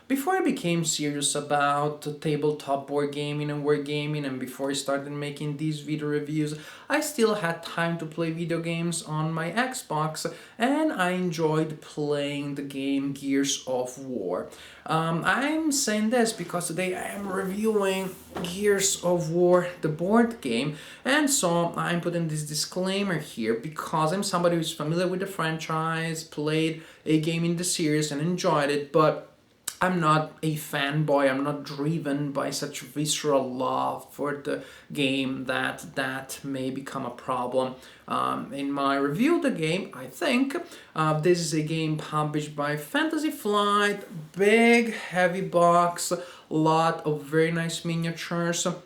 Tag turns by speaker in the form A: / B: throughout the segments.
A: Before I became serious about tabletop board gaming and wargaming, and before I started making these video reviews, I still had time to play video games on my Xbox, and I enjoyed playing the game Gears of War. I'm saying this because today I am reviewing Gears of War, the board game, and so I'm putting this disclaimer here because I'm somebody who's familiar with the franchise, played a game in the series, and enjoyed it, but I'm not a fanboy. I'm not driven by such visceral love for the game that may become a problem. In my review of the game, I think this is a game published by Fantasy Flight, big, heavy box, lot of very nice miniatures, a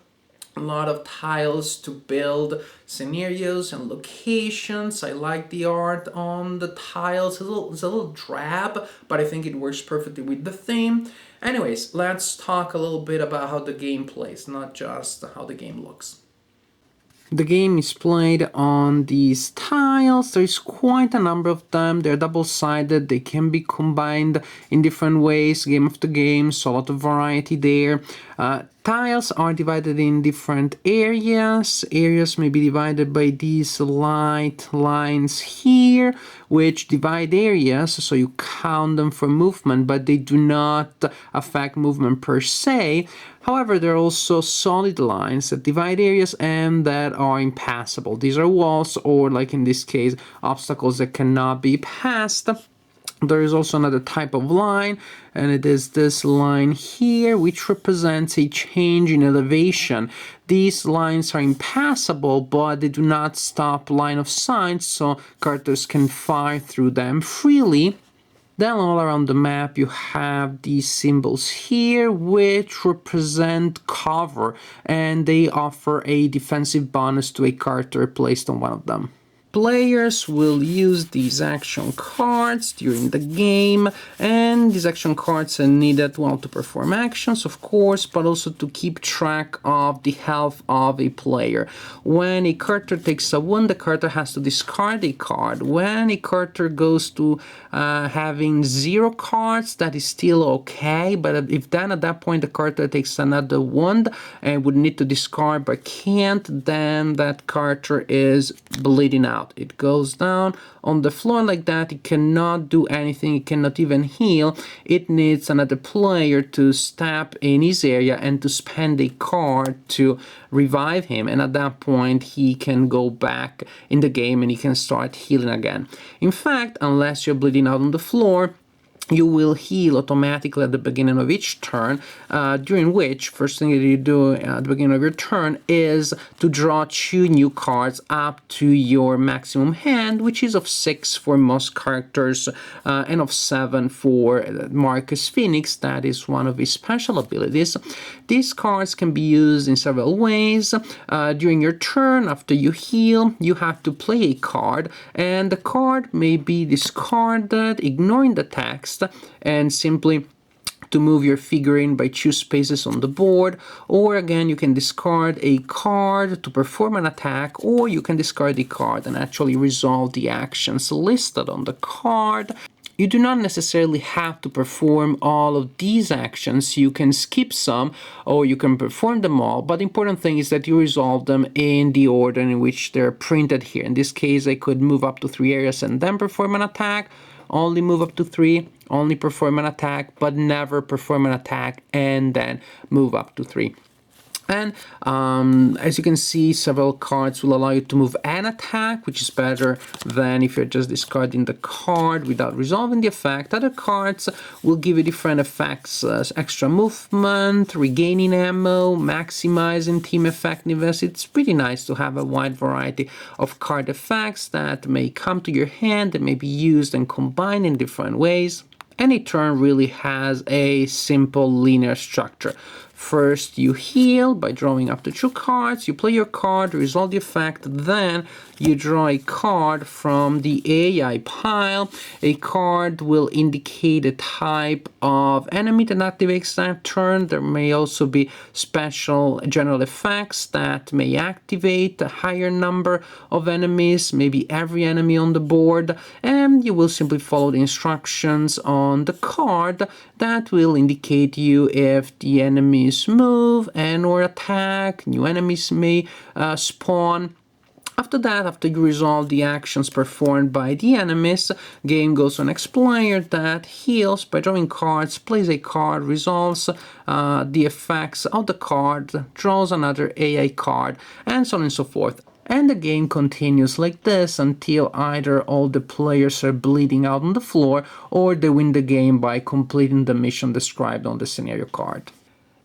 A: lot of tiles to build scenarios and locations. I like the art on the tiles. It's a little drab, but I think it works perfectly with the theme. Anyways, let's talk a little bit about how the game plays, not just how the game looks. The game is played on these tiles. There's quite a number of them. They're double-sided. They can be combined in different ways, game after game, so a lot of variety there. Tiles are divided in different areas. Areas may be divided by these light lines here, which divide areas, so you count them for movement, but they do not affect movement per se. However, there are also solid lines that divide areas and that are impassable. These are walls, or like in this case, obstacles that cannot be passed. There is also another type of line, and it is this line here, which represents a change in elevation. These lines are impassable, but they do not stop line of sight, so characters can fire through them freely. Then all around the map you have these symbols here, which represent cover, and they offer a defensive bonus to a character placed on one of them. Players will use these action cards during the game, and these action cards are needed, well, to perform actions, of course, but also to keep track of the health of a player. When a character takes a wound, the character has to discard a card. When a character goes to having 0 cards, that is still okay, but if then at that point the character takes another wound and would need to discard but can't, then that character is bleeding out. It goes down on the floor like that. It cannot do anything. It cannot even heal. It needs another player to step in his area and to spend a card to revive him, and at that point he can go back in the game and he can start healing again. In fact, unless you're bleeding out on the floor, you will heal automatically at the beginning of each turn, during which, first thing that you do at the beginning of your turn is to draw 2 new cards up to your maximum hand, which is of 6 for most characters, and of 7 for Marcus Phoenix. That is one of his special abilities. These cards can be used in several ways. During your turn, after you heal, you have to play a card, and the card may be discarded, ignoring the text, and simply to move your figurine by 2 spaces on the board, or again you can discard a card to perform an attack, or you can discard a card and actually resolve the actions listed on the card. You do not necessarily have to perform all of these actions. You can skip some, or you can perform them all, but the important thing is that you resolve them in the order in which they're printed here. In this case, I could move up to 3 areas and then perform an attack, only move up to 3, only perform an attack, but never perform an attack and then move up to 3. And as you can see, several cards will allow you to move an attack, which is better than if you're just discarding the card without resolving the effect. Other cards will give you different effects, extra movement, regaining ammo, maximizing team effectiveness. It's pretty nice to have a wide variety of card effects that may come to your hand and may be used and combined in different ways. Any turn really has a simple linear structure. First, you heal by drawing up to 2 cards. You play your card, resolve the effect. Then you draw a card from the AI pile. A card will indicate a type of enemy that activates that turn. There may also be special general effects that may activate a higher number of enemies, maybe every enemy on the board. And you will simply follow the instructions on the card that will indicate you if the enemies move and or attack. New enemies may spawn. After that, after you resolve the actions performed by the enemies, game goes to the next player that heals by drawing cards, plays a card, resolves the effects of the card, draws another AI card, and so on and so forth. And the game continues like this until either all the players are bleeding out on the floor or they win the game by completing the mission described on the scenario card.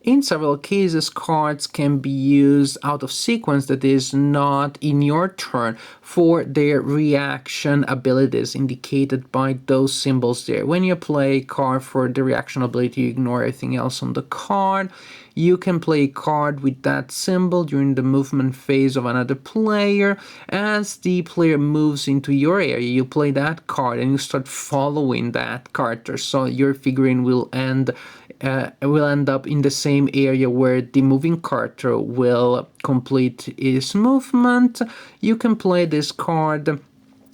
A: In several cases, cards can be used out of sequence, that is, not in your turn, for their reaction abilities indicated by those symbols there. When you play a card for the reaction ability, you ignore everything else on the card. You can play a card with that symbol during the movement phase of another player. As the player moves into your area, you play that card and you start following that character. So your figurine will end up in the same area where the moving character will complete its movement. You can play this card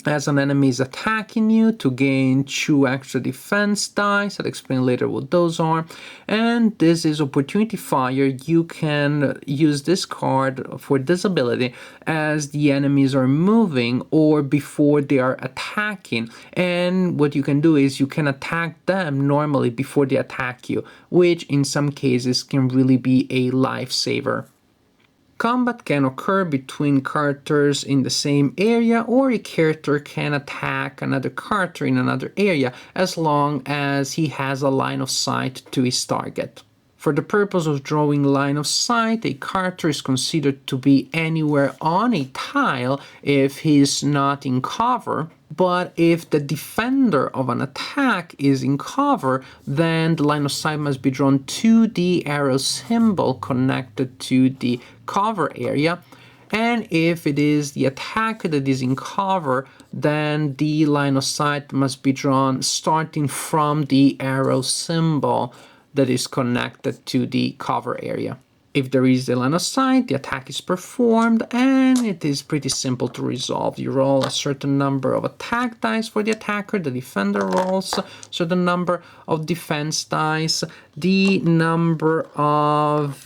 A: as an enemy is attacking you to gain 2 extra defense dice. I'll explain later what those are. And this is Opportunity Fire. You can use this card for this ability as the enemies are moving or before they are attacking. And what you can do is you can attack them normally before they attack you, which in some cases can really be a lifesaver. Combat can occur between characters in the same area, or a character can attack another character in another area as long as he has a line of sight to his target. For the purpose of drawing line of sight, a character is considered to be anywhere on a tile if he's not in cover. But if the defender of an attack is in cover, then the line of sight must be drawn to the arrow symbol connected to the cover area. And if it is the attacker that is in cover, then the line of sight must be drawn starting from the arrow symbol that is connected to the cover area. If there is a line of sight, the attack is performed, and it is pretty simple to resolve. You roll a certain number of attack dice for the attacker, the defender rolls a certain number of defense dice, the number of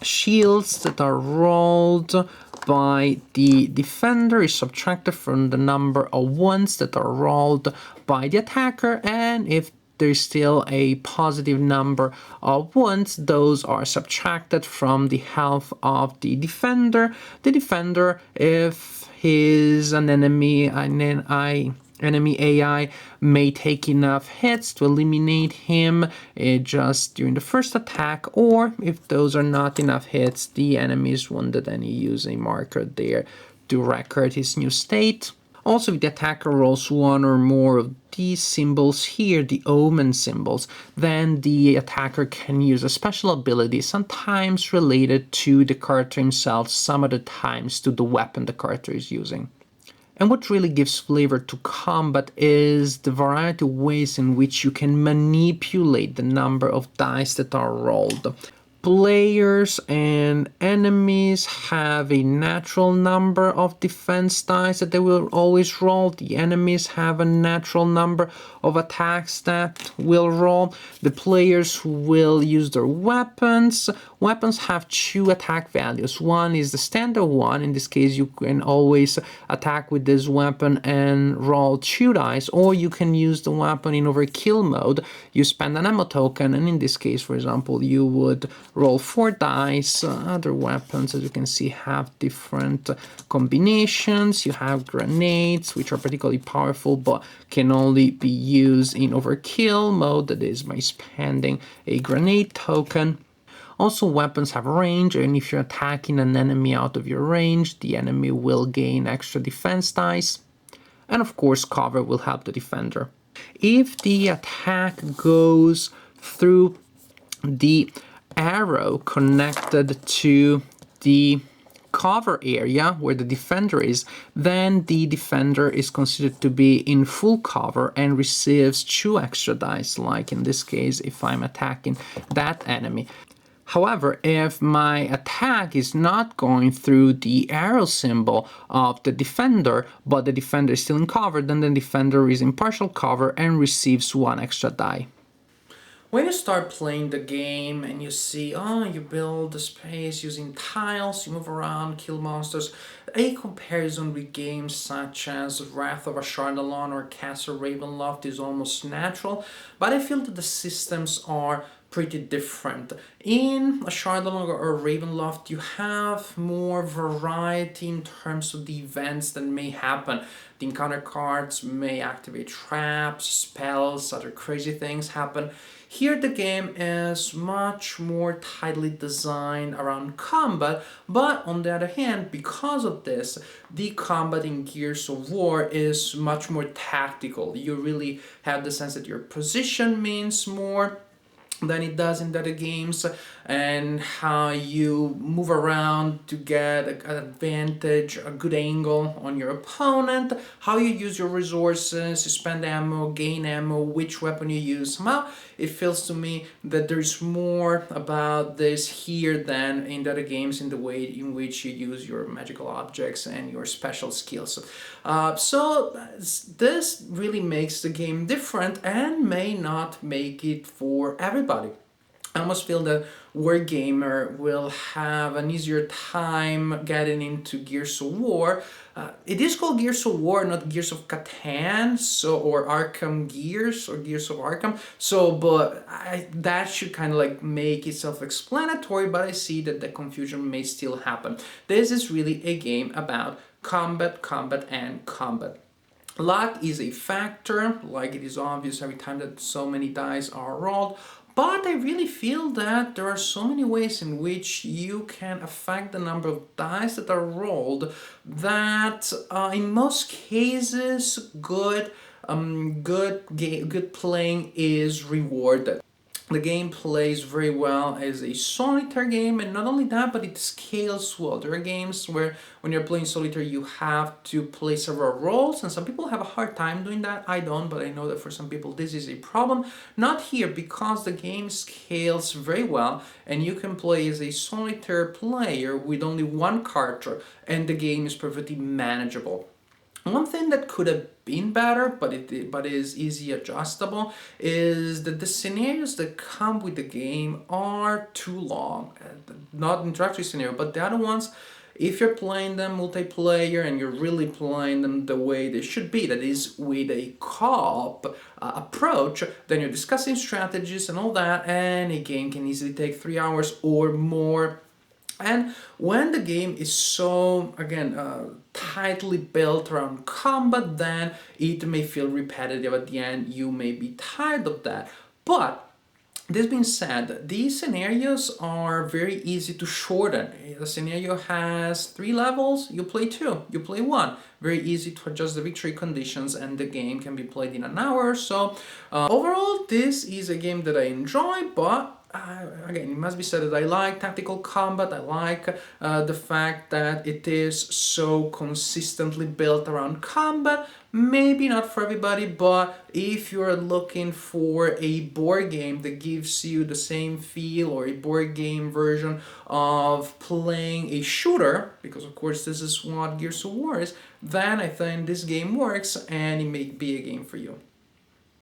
A: shields that are rolled by the defender is subtracted from the number of ones that are rolled by the attacker, and if there's still a positive number of ones, those are subtracted from the health of the defender. The defender, if he's an enemy, enemy AI may take enough hits to eliminate him just during the first attack, or if those are not enough hits, the enemy is wounded and you use a marker there to record his new state. Also, if the attacker rolls one or more of these symbols here, the omen symbols, then the attacker can use a special ability, sometimes related to the character himself, some other times to the weapon the character is using. And what really gives flavor to combat is the variety of ways in which you can manipulate the number of dice that are rolled. Players and enemies have a natural number of defense dice that they will always roll. The enemies have a natural number of attacks that will roll. The players will use their weapons. Weapons have 2 attack values. One is the standard one. In this case, you can always attack with this weapon and roll 2 dice, or you can use the weapon in overkill mode. You spend an ammo token, and in this case, for example, you would roll 4 dice. Other weapons, as you can see, have different combinations. You have grenades, which are particularly powerful, but can only be used in overkill mode, that is by spending a grenade token. Also, weapons have range, and if you're attacking an enemy out of your range, the enemy will gain extra defense dice. And of course, cover will help the defender. If the attack goes through the arrow connected to the cover area where the defender is, then the defender is considered to be in full cover and receives 2 extra dice, like in this case if I'm attacking that enemy. However, if my attack is not going through the arrow symbol of the defender, but the defender is still in cover, then the defender is in partial cover and receives 1 extra die. When you start playing the game and you see, oh, you build the space using tiles, you move around, kill monsters, a comparison with games such as Wrath of Ashardalon or Castle Ravenloft is almost natural, but I feel that the systems are pretty different. In Ashardalon or Ravenloft, you have more variety in terms of the events that may happen. The encounter cards may activate traps, spells, other crazy things happen. Here the game is much more tightly designed around combat, but on the other hand, because of this, the combat in Gears of War is much more tactical. You really have the sense that your position means more than it does in the other games, and how you move around to get an advantage, a good angle on your opponent, how you use your resources, you spend ammo, gain ammo, which weapon you use. Somehow it feels to me that there's more about this here than in the other games in the way in which you use your magical objects and your special skills. So this really makes the game different and may not make it for everybody. I almost feel that Wargamer will have an easier time getting into Gears of War. It is called Gears of War, not Gears of Catan, or Arkham Gears, or Gears of Arkham. But that should kind of like make it self-explanatory, but I see that the confusion may still happen. This is really a game about combat, and combat. Luck is a factor, like it is obvious every time that so many dice are rolled, but I really feel that there are so many ways in which you can affect the number of dice that are rolled that in most cases good playing is rewarded. The game plays very well as a solitaire game, and not only that, but it scales well. There are games where when you're playing solitaire you have to play several roles, and some people have a hard time doing that. I don't, but I know that for some people this is a problem. Not here, because the game scales very well and you can play as a solitaire player with only 1 character and the game is perfectly manageable. One thing that could have been better, but is easy adjustable, is that the scenarios that come with the game are too long. Not introductory scenario, but the other ones, if you're playing them multiplayer and you're really playing them the way they should be, that is with a co-op approach, then you're discussing strategies and all that, and a game can easily take 3 hours or more. And when the game is so, again, tightly built around combat, then it may feel repetitive at the end. You may be tired of that. But this being said, these scenarios are very easy to shorten. The scenario has 3 levels, you play 2, you play 1. Very easy to adjust the victory conditions, and the game can be played in an hour or so. Overall, this is a game that I enjoy, but again, it must be said that I like tactical combat. I like the fact that it is so consistently built around combat. Maybe not for everybody, but if you're looking for a board game that gives you the same feel, or a board game version of playing a shooter, because of course this is what Gears of War is, then I think this game works and it may be a game for you.